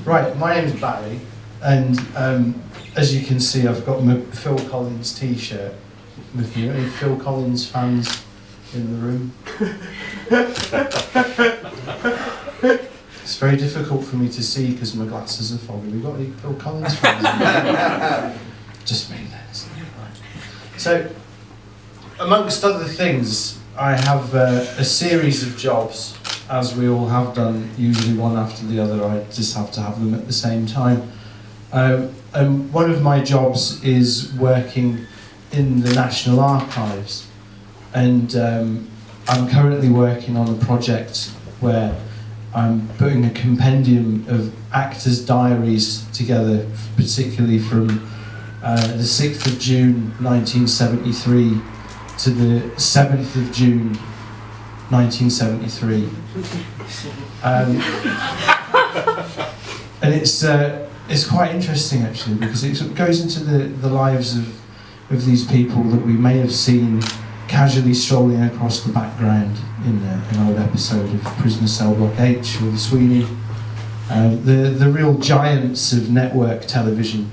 Right, my name's Barry, and as you can see, I've got my Phil Collins t-shirt with me. Any Phil Collins fans in the room? It's very difficult for me to see because my glasses are foggy. We've got any Phil Collins fans in the room? Just me then. So, amongst other things, I have a series of jobs, as we all have done, usually one after the other. I just have to have them at the same time. And one of my jobs is working in the National Archives, and I'm currently working on a project where I'm putting a compendium of actors' diaries together, particularly from the 6th of June 1973 to the 7th of June 1973. And it's quite interesting actually, because it goes into the lives of these people that we may have seen casually strolling across the background in an old episode of Prisoner Cell Block H with Sweeney. The real giants of network television,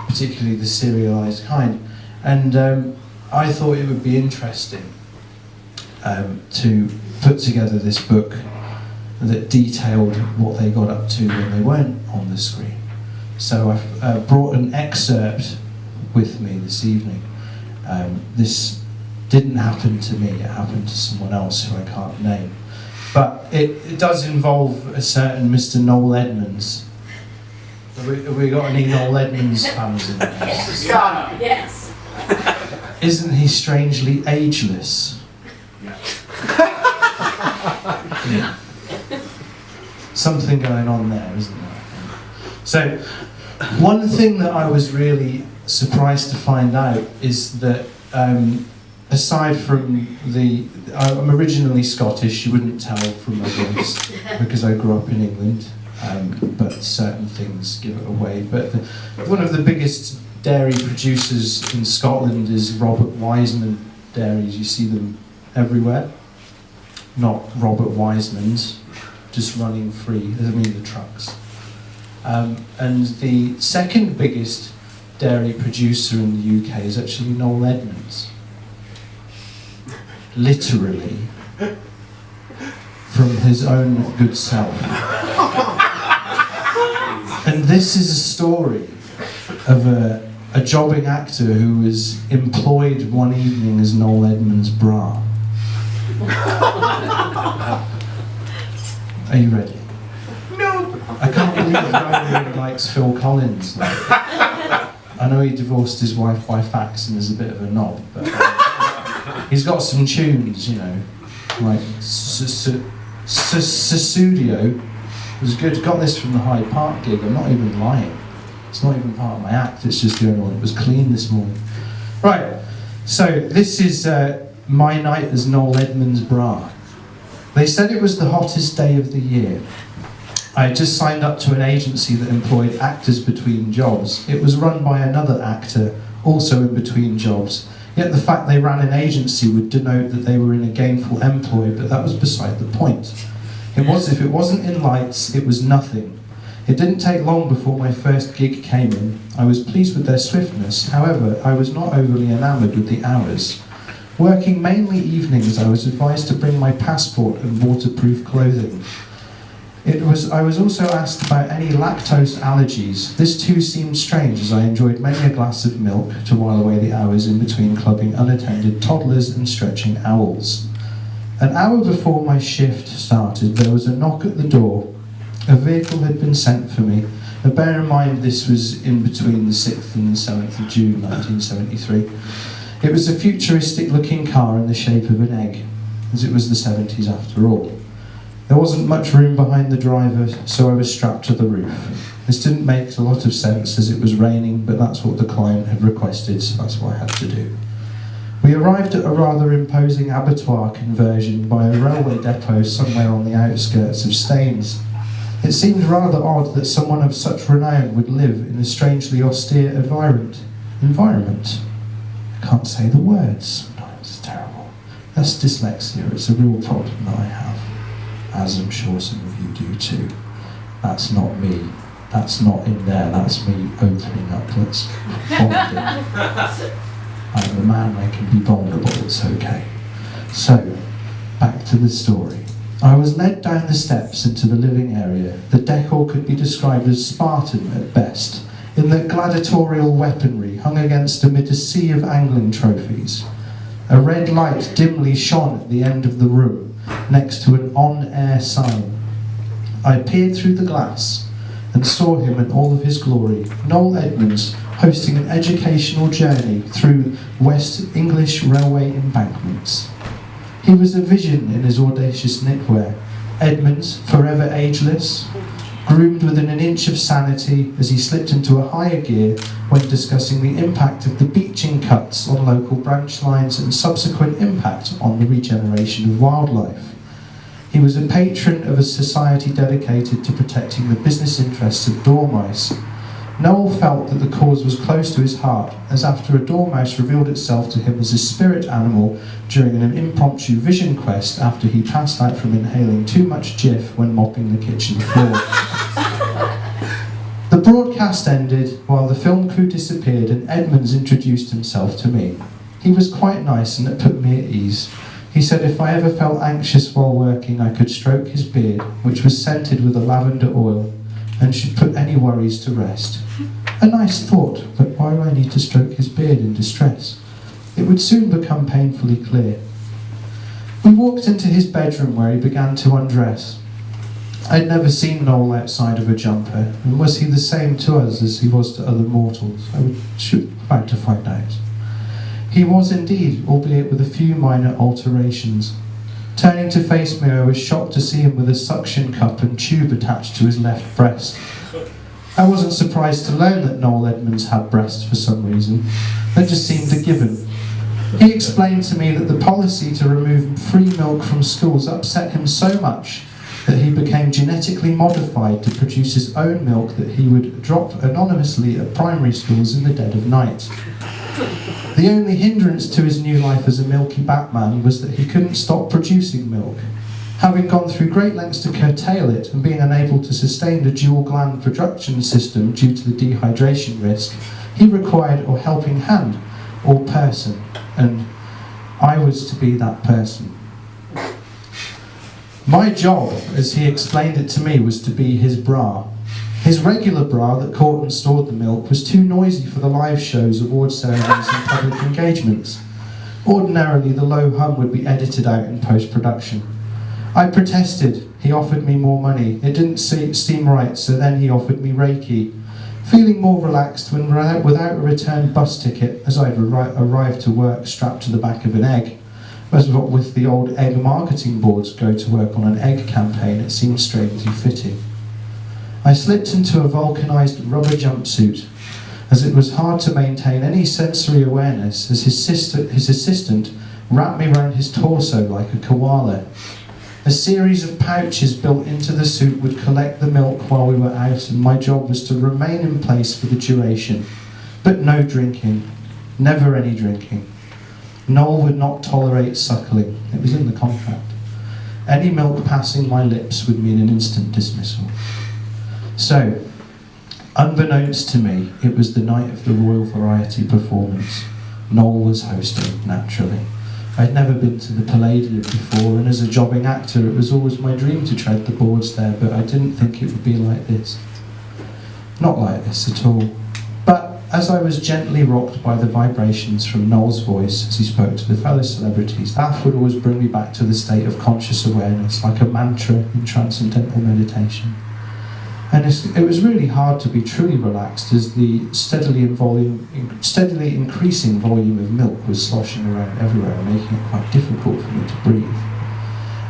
particularly the serialised kind. And I thought it would be interesting to put together this book that detailed what they got up to when they weren't on the screen. So I've brought an excerpt with me this evening. This didn't happen to me, it happened to someone else who I can't name. But it does involve a certain Mr. Noel Edmonds. Have we got any Noel Edmonds fans in there? Yes. Isn't he strangely ageless? Yeah. Something going on there, isn't there? So, one thing that I was really surprised to find out is that aside from I'm originally Scottish, you wouldn't tell from my voice because I grew up in England, but certain things give it away. But one of the biggest dairy producers in Scotland is Robert Wiseman Dairies. You see them everywhere. Not Robert Wiseman's, just running free, I mean the trucks. And the second biggest dairy producer in the UK is actually Noel Edmonds. Literally, from his own good self. And this is a story of a jobbing actor who was employed one evening as Noel Edmonds' bra. Are you ready? No! I can't believe Ryan really likes Phil Collins. I know he divorced his wife by fax and is a bit of a knob, but he's got some tunes, you know, like Susudio was good. Got this from the Hyde Park gig, I'm not even lying. It's not even part of my act, it's just the only one that was clean this morning. Right, so this is my night as Noel Edmonds' bra. They said it was the hottest day of the year. I had just signed up to an agency that employed actors between jobs. It was run by another actor, also in between jobs. Yet the fact they ran an agency would denote that they were in a gainful employ, but that was beside the point. It was, if it wasn't in lights, it was nothing. It didn't take long before my first gig came in. I was pleased with their swiftness. However, I was not overly enamoured with the hours. Working mainly evenings, I was advised to bring my passport and waterproof clothing. I was also asked about any lactose allergies. This too seemed strange, as I enjoyed many a glass of milk to while away the hours in between clubbing unattended toddlers and stretching owls. An hour before my shift started, there was a knock at the door. A vehicle had been sent for me. Now bear in mind this was in between the 6th and the 7th of June 1973. It was a futuristic looking car in the shape of an egg, as it was the 70s after all. There wasn't much room behind the driver, so I was strapped to the roof. This didn't make a lot of sense as it was raining, but that's what the client had requested, so that's what I had to do. We arrived at a rather imposing abattoir conversion by a railway depot somewhere on the outskirts of Staines. It seemed rather odd that someone of such renown would live in a strangely austere environment. I can't say the words sometimes, it's terrible. That's dyslexia, it's a real problem that I have, as I'm sure some of you do too. That's not me, That's not in there, that's me opening up, that's bonding. I'm a man, I can be vulnerable, it's okay. So, back to the story. I was led down the steps into the living area. The decor could be described as Spartan at best, in that gladiatorial weaponry hung against amid a sea of angling trophies. A red light dimly shone at the end of the room, next to an on-air sign. I peered through the glass and saw him in all of his glory, Noel Edmonds, hosting an educational journey through West English railway embankments. He was a vision in his audacious knitwear. Edmonds, forever ageless, groomed within an inch of sanity as he slipped into a higher gear when discussing the impact of the beaching cuts on local branch lines and subsequent impact on the regeneration of wildlife. He was a patron of a society dedicated to protecting the business interests of dormice. Noel felt that the cause was close to his heart, as after a dormouse revealed itself to him as a spirit animal during an impromptu vision quest after he passed out from inhaling too much Jif when mopping the kitchen floor. The broadcast ended while the film crew disappeared and Edmonds introduced himself to me. He was quite nice and it put me at ease. He said if I ever felt anxious while working, I could stroke his beard, which was scented with a lavender oil, and should put any worries to rest. A nice thought, but why do I need to stroke his beard in distress? It would soon become painfully clear. We walked into his bedroom where he began to undress. I'd never seen Noel outside of a jumper, and was he the same to us as he was to other mortals? I was about to find out. He was indeed, albeit with a few minor alterations. Turning to face me, I was shocked to see him with a suction cup and tube attached to his left breast. I wasn't surprised to learn that Noel Edmonds had breasts for some reason. That just seemed a given. He explained to me that the policy to remove free milk from schools upset him so much that he became genetically modified to produce his own milk that he would drop anonymously at primary schools in the dead of night. The only hindrance to his new life as a milky Batman was that he couldn't stop producing milk. Having gone through great lengths to curtail it and being unable to sustain the dual gland production system due to the dehydration risk, he required a helping hand or person, and I was to be that person. My job, as he explained it to me, was to be his bra. His regular bra that caught and stored the milk was too noisy for the live shows, award ceremonies and public engagements. Ordinarily, the low hum would be edited out in post-production. I protested. He offered me more money. It didn't seem right, so then he offered me Reiki. Feeling more relaxed when without a return bus ticket, as I'd arrived to work strapped to the back of an egg. As what with the old egg marketing boards go to work on an egg campaign, it seemed strangely fitting. I slipped into a vulcanized rubber jumpsuit, as it was hard to maintain any sensory awareness as his assistant wrapped me around his torso like a koala. A series of pouches built into the suit would collect the milk while we were out, and my job was to remain in place for the duration. But no drinking. Never any drinking. Noel would not tolerate suckling. It was in the contract. Any milk passing my lips would mean an instant dismissal. So, unbeknownst to me, it was the night of the Royal Variety performance. Noel was hosting, naturally. I'd never been to the Palladium before, and as a jobbing actor, it was always my dream to tread the boards there, but I didn't think it would be like this. Not like this at all. But as I was gently rocked by the vibrations from Noel's voice as he spoke to the fellow celebrities, that would always bring me back to the state of conscious awareness, like a mantra in transcendental meditation. And it was really hard to be truly relaxed as the steadily increasing volume of milk was sloshing around everywhere, making it quite difficult for me to breathe.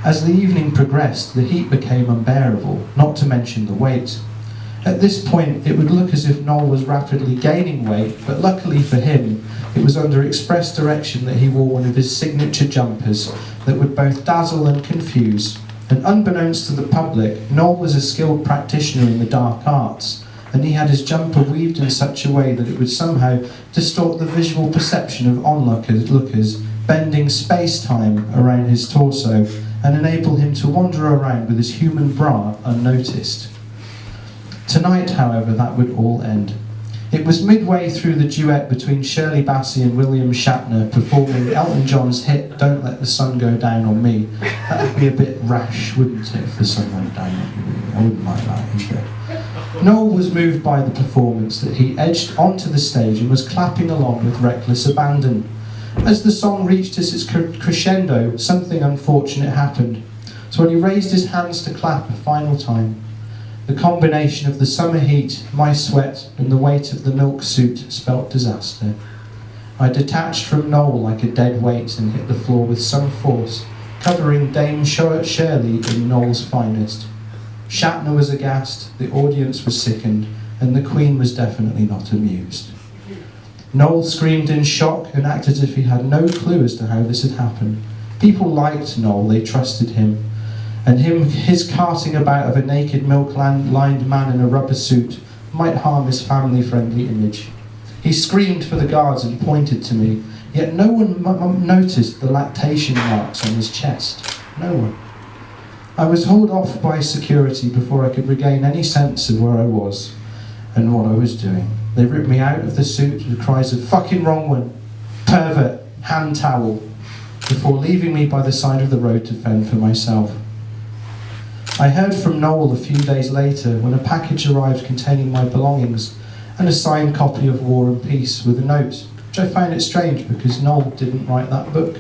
As the evening progressed, the heat became unbearable, not to mention the weight. At this point, it would look as if Noel was rapidly gaining weight, but luckily for him, it was under express direction that he wore one of his signature jumpers that would both dazzle and confuse. And unbeknownst to the public, Noel was a skilled practitioner in the dark arts, and he had his jumper weaved in such a way that it would somehow distort the visual perception of onlookers, bending space-time around his torso and enable him to wander around with his human bra unnoticed. Tonight, however, that would all end. It was midway through the duet between Shirley Bassey and William Shatner performing Elton John's hit "Don't Let the Sun Go Down on Me." That would be a bit rash, wouldn't it, if the sun went down on you? I wouldn't like that either. Noel was moved by the performance that he edged onto the stage and was clapping along with reckless abandon. As the song reached its crescendo, something unfortunate happened. So when he raised his hands to clap a final time, the combination of the summer heat, my sweat, and the weight of the milk suit spelt disaster. I detached from Noel like a dead weight and hit the floor with some force, covering Dame Shirley in Noel's finest. Shatner was aghast, the audience was sickened, and the Queen was definitely not amused. Noel screamed in shock and acted as if he had no clue as to how this had happened. People liked Noel, they trusted him. And his carting about of a naked milk-lined man in a rubber suit might harm his family-friendly image. He screamed for the guards and pointed to me, yet no one noticed the lactation marks on his chest. No one. I was hauled off by security before I could regain any sense of where I was and what I was doing. They ripped me out of the suit with cries of "fucking wrong one," "pervert," "hand towel," before leaving me by the side of the road to fend for myself. I heard from Noel a few days later when a package arrived containing my belongings and a signed copy of War and Peace with a note, which I found it strange because Noel didn't write that book.